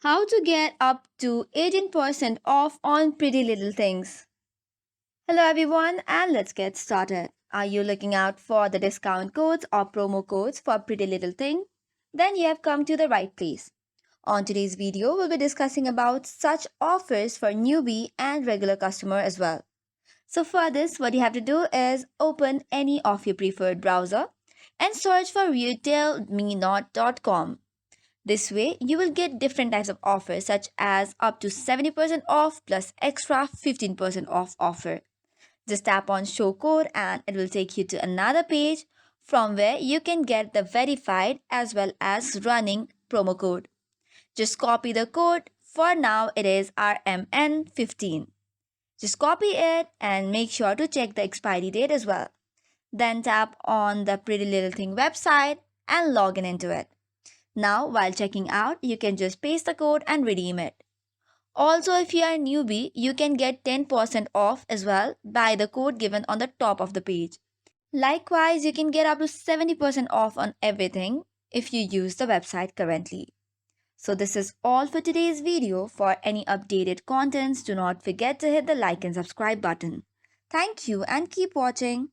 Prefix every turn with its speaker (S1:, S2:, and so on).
S1: How to get up to 18% off on Pretty Little Things. Hello everyone and let's get started. Are you looking out for the discount codes or promo codes for Pretty Little Thing? Then you have come to the right place. On today's video, we'll be discussing about such offers for newbie and regular customer as well. So for this, what you have to do is open any of your preferred browser and search for retailmenot.com. This way, you will get different types of offers such as up to 70% off plus extra 15% off offer. Just tap on show code and it will take you to another page from where you can get the verified as well as running promo code. Just copy the code. For now, it is RMN15. Just copy it and make sure to check the expiry date as well. Then tap on the Pretty Little Thing website and log in into it. Now, while checking out, you can just paste the code and redeem it. Also, if you are a newbie, you can get 10% off as well by the code given on the top of the page. Likewise, you can get up to 70% off on everything if you use the website currently. So this is all for today's video. For any updated contents, do not forget to hit the like and subscribe button. Thank you and keep watching.